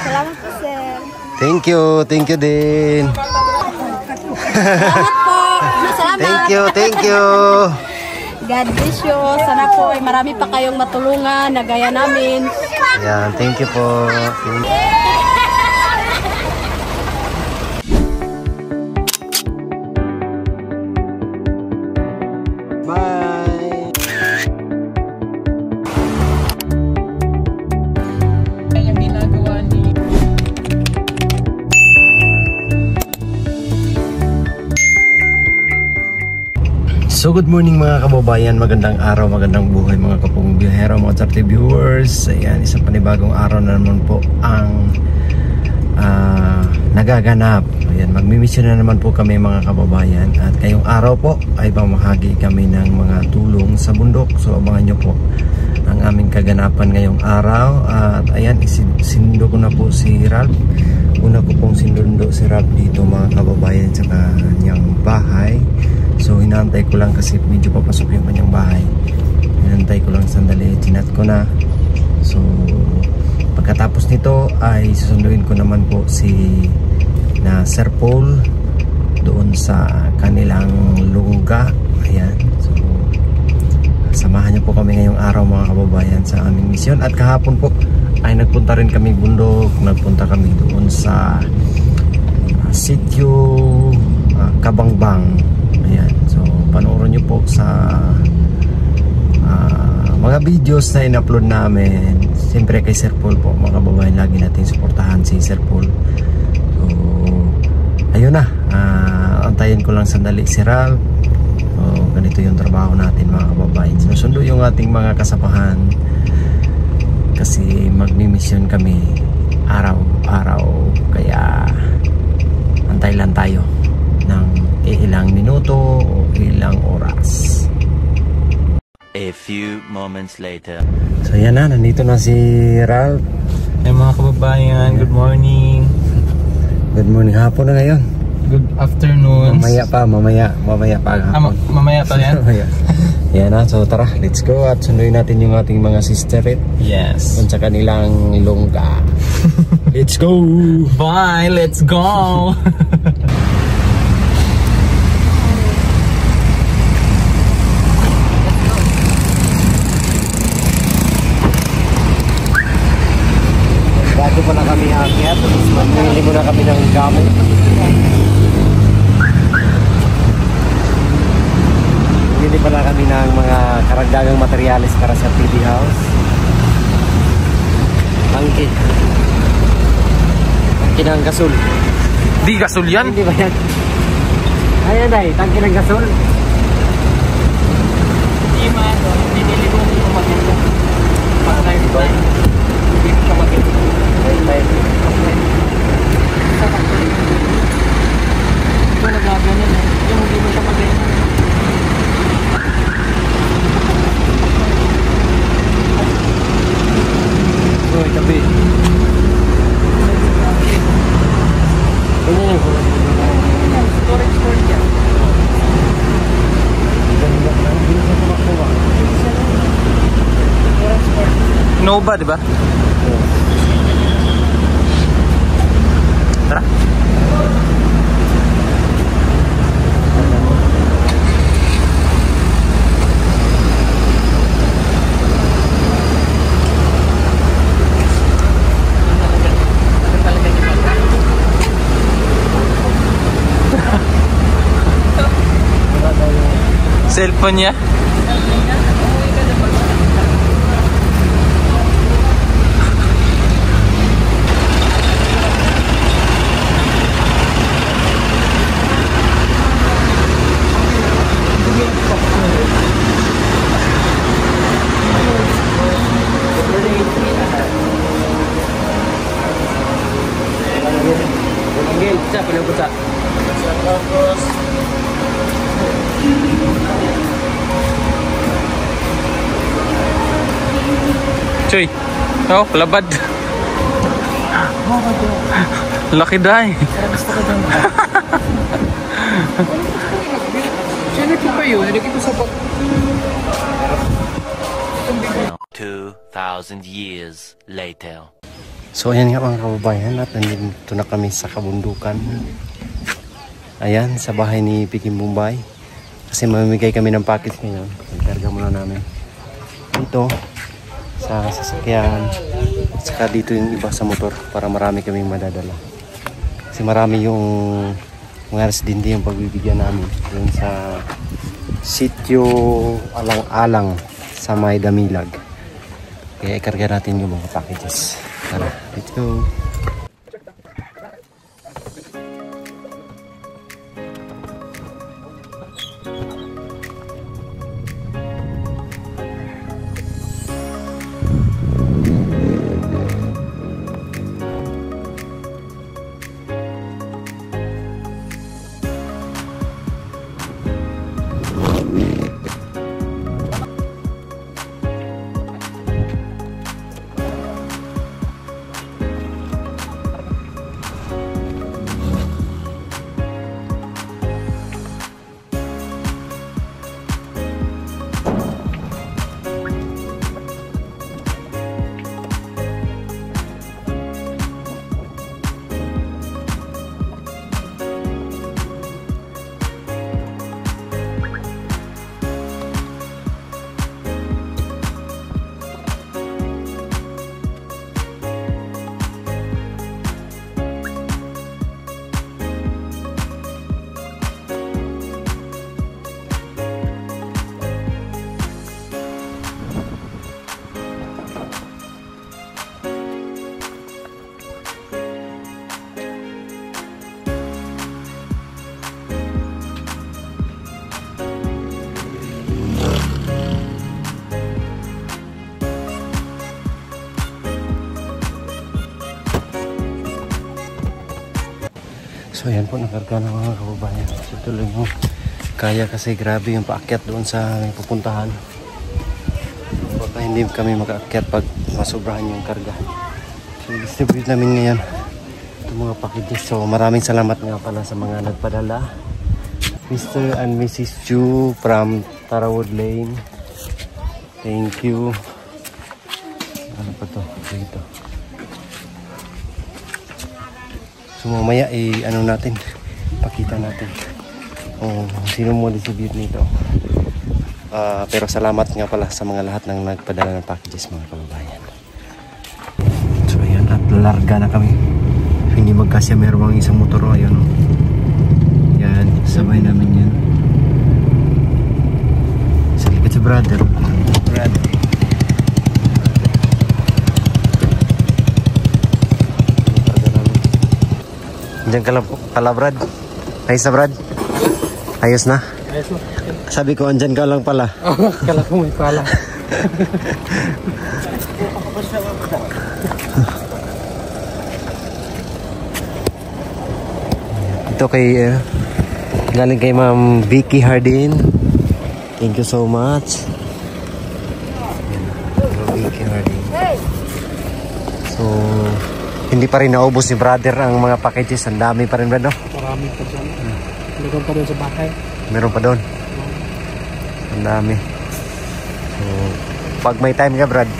Salamat po, sir. Thank you din. Salamat po. Salamat. Thank you. God bless you. Sana po ay marami pa kayong matulungan na gaya namin. Yan, thank you po. Bye. Yung ginagawa ni So good morning mga kababayan, magandang araw, magandang buhay mga kapong biyahero, mga chapter viewers. Ayan, isang panibagong araw na naman po ang nagaganap. Ayan, magmimisyon na naman po kami mga kababayan. At ngayong araw po ay pamahagi kami ng mga tulong sa bundok. So abangan nyo po ang aming kaganapan ngayong araw. At ayan, sinundo ko na po si Ralph. Una ko pong sinundo si Ralph dito mga kababayan sa kanyang bahay. So hinantay ko lang kasi medyo papasok yung kanyang bahay. Hinantay ko lang sandali, chinat ko na. So pagkatapos nito ay susunduin ko naman po si Sir Paul doon sa kanilang lungga. Ayan. So samahan niyo po kami ngayong araw mga kababayan sa aming misyon. At kahapon po ay nagpunta rin kami bundok. Nagpunta kami doon sa sitio Kabangbang. Ayan, so panoorin nyo po sa mga videos na in-upload namin. Siyempre kay Sir Paul po mga kababayan, lagi natin suportahan si Sir Paul. So ayun na, antayin ko lang sandali si Ralph. So ganito yung trabaho natin mga kababayan. Sinusundo yung ating mga kasapahan kasi magmi-mission kami araw-araw, kaya antay lang tayo ng ilang minuto o ilang oras. A few moments later. So yan na, nandito na si Ralph. Hey mga kababayan, good morning. Good morning, hapon na ngayon. Good afternoon. Mamaya pa hapon. Mamaya pa yan? Mamaya. Yan na, so tara, let's go at sunduin natin yung ating mga sisterit. Yes. Kung sa kanilang lungga. Let's go! Bye, let's go! Bago pa na kami akyat, mamili muna kami ng gamot. Mamili pala kami ng mga karagdagang materyales para sa TV house. Tangke ng gasol. Di gasol yan? Hindi ba yan? Ayan ay, tangke ng gasol. Hindi man, binili ko yung maganda. Para tayo dito. Hindi ko siya maganda. Ito nagaganyan eh. Yung hindi mo siya maganda. Uy, tabi. Ganyan yung Storage for yan. Nova, di ba? Tara. Cellphone niya. Choy, oh, labad. Laki dahi. Sino po kayo? Nalagay ko sa 2,000 years later. So ayan nga mga kababayan, at nandito na kami sa kabundukan. Ayan, sa bahay ni Piking Bombay. Kasi mamimigay kami ng package ngayon. Ikarga muna namin dito sa sasakyan. Saka dito yung iba sa motor para marami kaming madadala. Kasi marami yung mga residente yung pagbibigyan namin dun sa sitio Alang-Alang sa May Damilag. Kaya ikarga natin yung mga packages. Tara, let's go! So ayan po, nakarga na mga kababayan. So tuloy mo kaya kasi grabe yung paakyat doon sa pupuntahan. Baka hindi kami makaakyat pag masobrahan yung karga. So distribute namin ngayon itong mga packages. So maraming salamat nga pala sa mga nagpadala. Mr. and Mrs. Chu from Tarawood Lane. Thank you. Ano pa to? Dito. So mamaya ano natin, pakita natin sino mo distribute nito. Pero salamat nga pala sa mga lahat ng nagpadala ng packages mga kababayan. So ayan, at larga na kami. Hindi magkasya, meron mga isang motor. Ayun, yan, sabay namin yan. Sa likod si brother. Diyan kala Brad. Ayos na Brad? Ayos na? Ayos na. Sabi ko andyan ka lang pala. Kala ko may pala. Ito kay galing kay Ma'am Vicky Hardin. Thank you so much. Vicky Hardin. So hindi pa rin naubos ni brother ang mga packages. Ang dami pa rin, Brad, no? Marami pa dyan. Meron pa doon sa bahay. Meron pa doon. Ang dami. So, pag may time ka, Brad,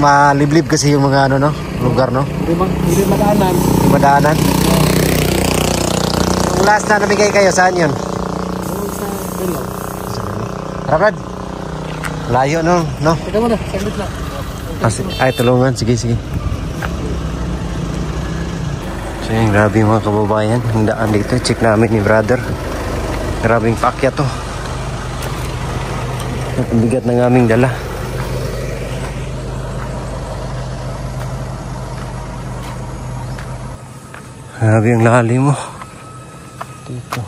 maliblib kasi yung mga ano, no? Lugar, no? Hindi madaanan. Hindi madaanan? Yung last na namigay kayo, saan yun? Doon sa Belo. Tara, Brad. Layo, no? Teka mo na, saglit lang. Ay, tulungan. Sige, sige. So yun, grabe mga kababayan. Ang daan dito, check namin ni brother. Grabing paakyat to. At ang bigat ng aming dala. Grabe ang lalim mo. Dito.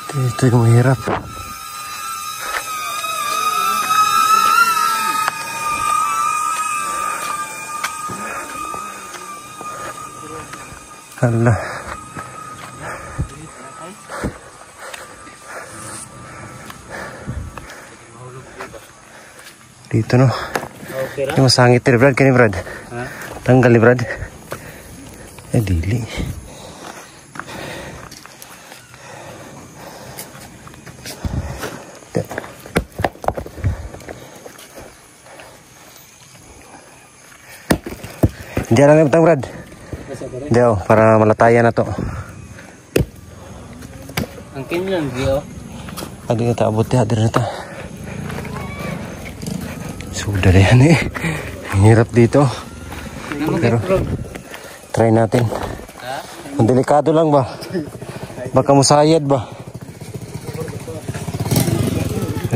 Dito yung mahirap. Hala. Dito, no? Okay lang. Yung masangit ni Brad. Kani Brad? Ha? Tanggal ni Brad. Dili. Diyan lang yung Brad. Diyan, para malatayan na to. Ang kinyan, Dio. Adi na ta, abot ya, adi na ta. Sudah yan eh. Ang hirap dito. Pero, try natin. Ang delikado lang ba? Baka musayad ba?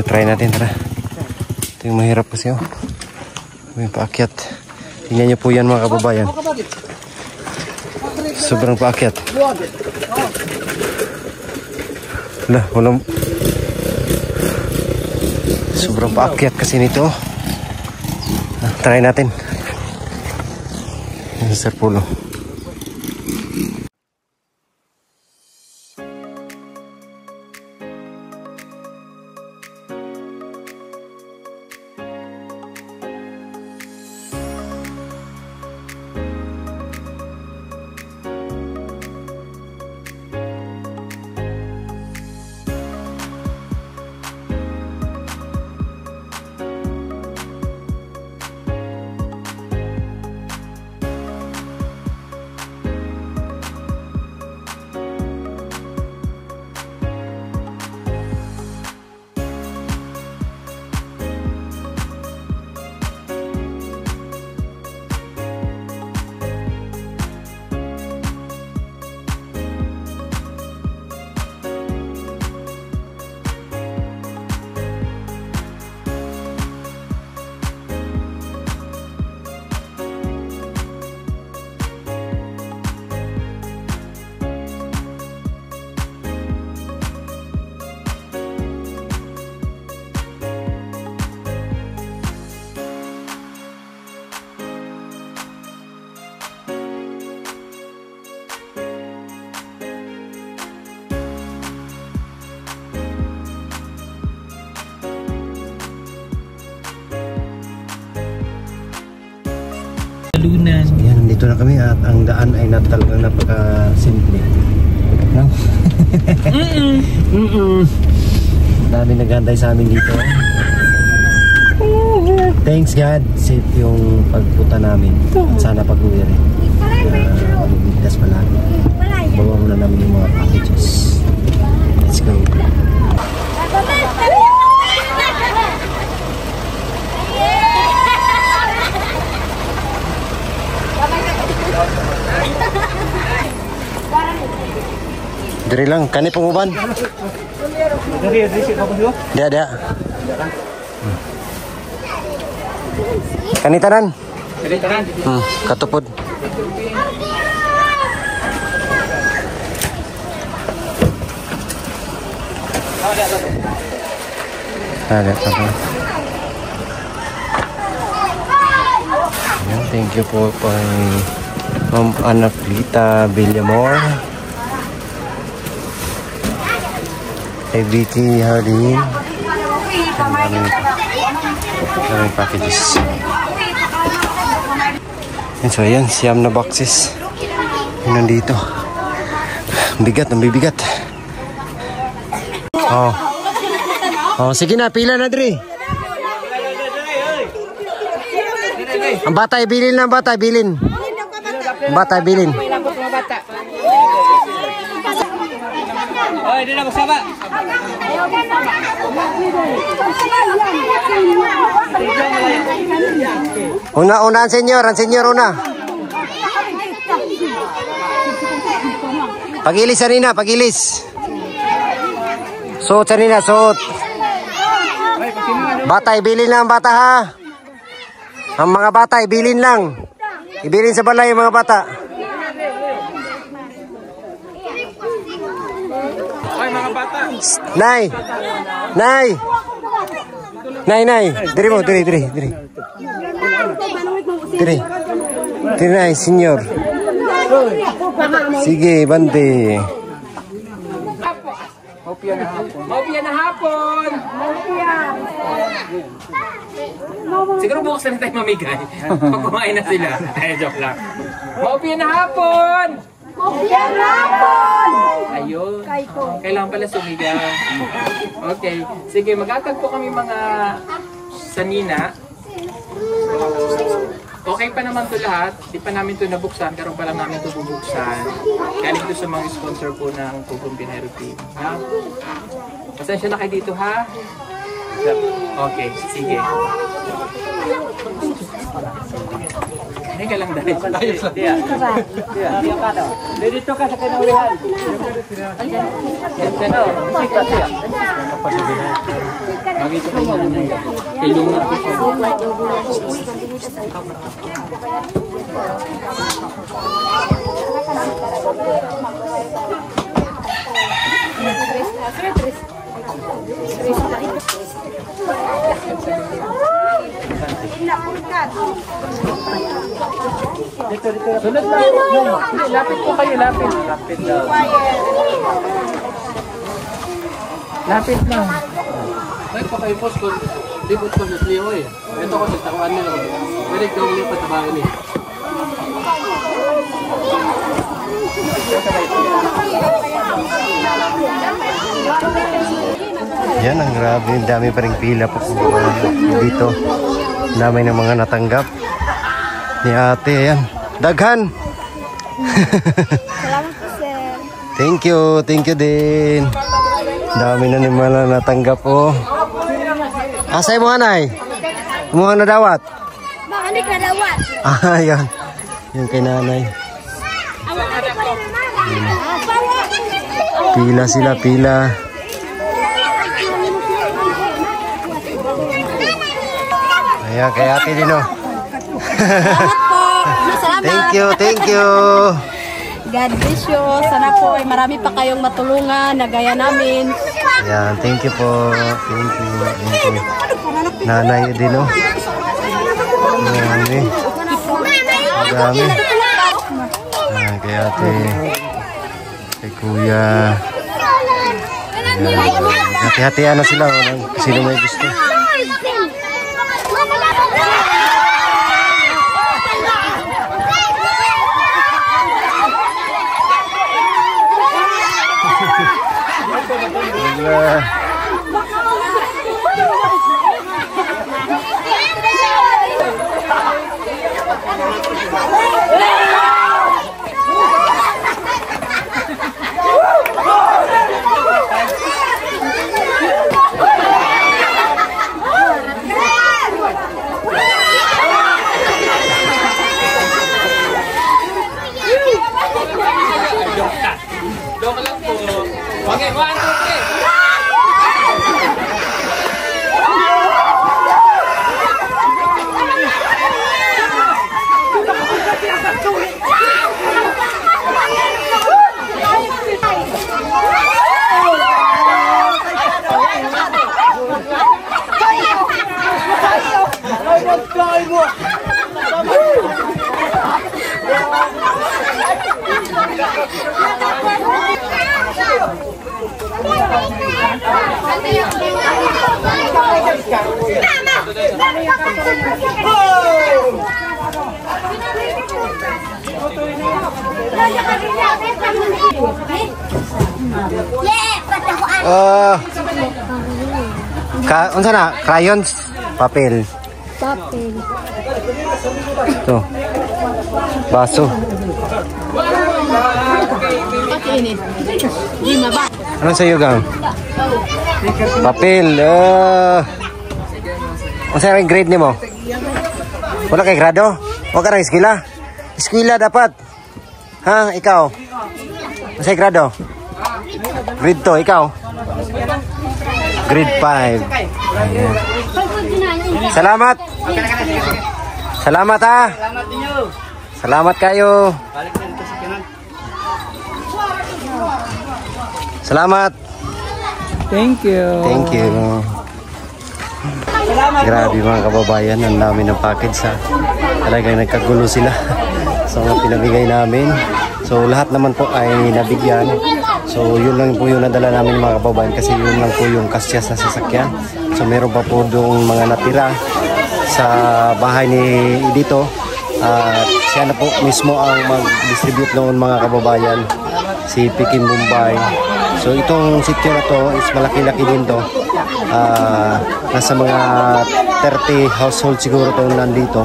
Try natin, tara. Ito yung mahirap kasi oh. May paakyat. Tingnan nyo po yan mga kababayan. Sobrang paakyat. Walang... Sobrang paakyat kasi nito. Try natin. Sir Pulo. Lunan. Yan, nandito na kami at ang daan ay talagang napaka-simple. No? Dami naghantay sa amin dito. Thanks God, safe yung pagpunta namin. At sana pag-uwi rin. Ligtas palagi. Bawa muna namin yung mga packages. Let's go. Dari lang, kani penguban. Dari siapa dulu? Dia. Kani tanan. Dari tanan. Katupod. Ada apa? Thank you po Ma'am Anak Lita Villamor. Vicky Hardin. Maraming packages. And so ayan, siyam na boxes yung nandito. Bigat, ang bibigat. Sige na, pila na Dre. Ang bata ibilin na, bata ibilin. Bata ibilin. Oh, ini nak bersama. Una, ang senyor una. Pagilis Sarina, pagilis. Suot Sarina, suot. Bata, ibilin lang bata ha. Ang mga bata, ibilin lang. Ibilin sa balay yung mga bata. Nay. Diri mo, diri. Diri, Nay, senyor. Sige, bante. Maupia na hapon. Siguro bukas na tayo mamigay. Pag kumain na sila. Joke lang. Maupia na hapon. Ayun. Kailangan pala sumigaw. Okay. Sige, magkakag po kami mga sanina. Okay pa naman to lahat. Di pa namin to nabuksan. Karoon pa lang namin to bubuksan. Galing to sa mga sponsor po ng Tugong Pinero Team. Ha? Pasensya na kayo dito ha. Okay, sige. Hindi ka lang dahil. Dito ka sa kinaulihan. Sunod lang. Lapit po kayo, lapit. Lapit lang. Lapit lang. Baik pa kayo post ko. Libot ko sa Leo eh. Ito ko sa takuan nila. Pwede ko ulit pa tabaho niya. Yan, ang grabe. Dami pa rin pila po dito. Dami ng mga natanggap ni ate. Ayan. Daghan! Salamat po, sir. Thank you din. Dami na nimala natanggap po. Asay mo anay? Kumuha na dawat? Makani ka dawat. Ah, yan. Yung kay nanay. Pila sila, pila. Ayan, kay ate din o. Salamat. Thank you. God bless you. Sana po ay marami pa kayong matulungan na gaya namin. Ayan, thank you po. Thank you. Nanay din o. Marami. Marami. Ayan, kay ate. Kay kuya. Ayan. Hati-hatian na sila. Sino may gusto. Joke lang po. Okay, 1, 2, 3. Unsa na? Crayons? Papel? Papel. Ito. Baso. Pakinit. Lima ba? Ano sa'yo, gang? Papel. Unsa yung grade ni mo? Wala kay grado? Huwag ka na eskwela? Eskwela dapat. Ha? Ikaw? Unsa yung grado? Grade 2, ikaw? Grade 5. Ayan. Salamat. Salamat ha. Salamat kayo. Salamat. Thank you. Thank you. Grabe mga kababayan, ang dami ng package ha. Talagang nagkagulo sila sa mga pinabigay namin. So lahat naman po ay nabigyan. So yun lang po yung nadala namin mga kababayan kasi yun lang po yung kasya sa sasakyan. So meron pa po doong mga natira sa bahay ni Edito. At siya na po mismo ang mag-distribute noon mga kababayan, si Peking Bombay. So itong sityo na to is malaki-laki din to. Nasa mga 30 household siguro to nandito.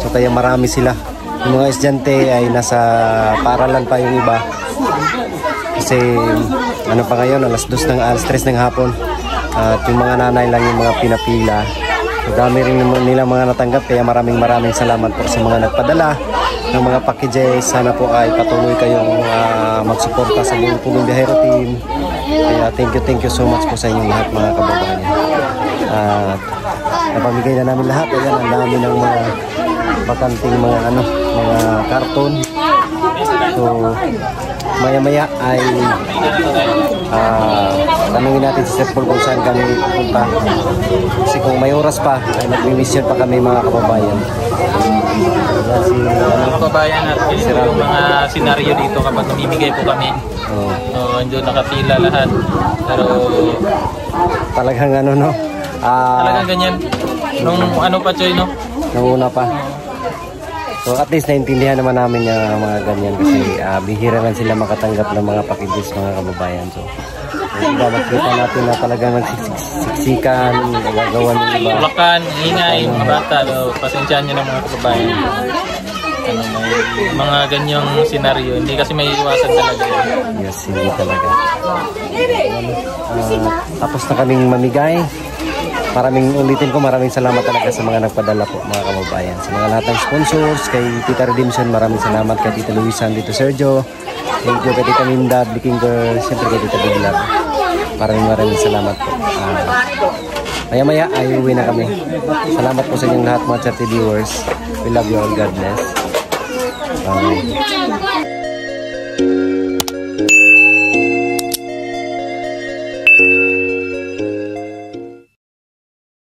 So kaya marami sila. Yung mga estudyante ay nasa paaralan pa yung iba. Kasi ano pa ngayon, alas 3 ng hapon. At yung mga nanay lang yung mga pinapila. So dami rin nila mga natanggap, kaya maraming salamat po sa mga nagpadala ng mga packages. Sana po ay patuloy kayong magsuporta sa buong Pulong Biyahero Team. Kaya thank you so much po sa inyong lahat mga kababayan. At napamigay na namin lahat. Ayan, ang dami ng mga bakanting mga karton. So maya ay tanungin natin si Sir Paul kung saan kami pupunta. Kasi kung may oras pa ay mag-mission pa kami mga kababayan. Mga kababayan natin yung mga senaryo dito kapag namimigay po kami. Doon nakapila lahat. Pero talagang talagang ganyan. Nung pa Choy, no? Nung una pa. So at least naintindihan naman namin yung mga ganyan kasi bihira lang sila makatanggap ng mga packages mga kababayan. So makikita natin na talagang nagsiksikan, nagagawa ng iba. Ulakan, ingay, mga bata. Pasensyahan nyo ng mga kababayan. May mga ganyang senaryo. Hindi kasi may iwasan talaga. Yes, hindi talaga. Tapos na kaming mamigay. Maraming salamat talaga sa mga nagpadala po mga kababayan. Sa mga lahat ng sponsors, kay Tita Redemption, maraming salamat. Kay Tita Luisan, Tito Sergio, thank you kay Tita Linda, Bliking Girl, siyempre kay Tita Bigla. Maraming salamat po. Maya ay uwi na kami. Salamat po sa inyong lahat mga charity viewers. We love you all. God bless.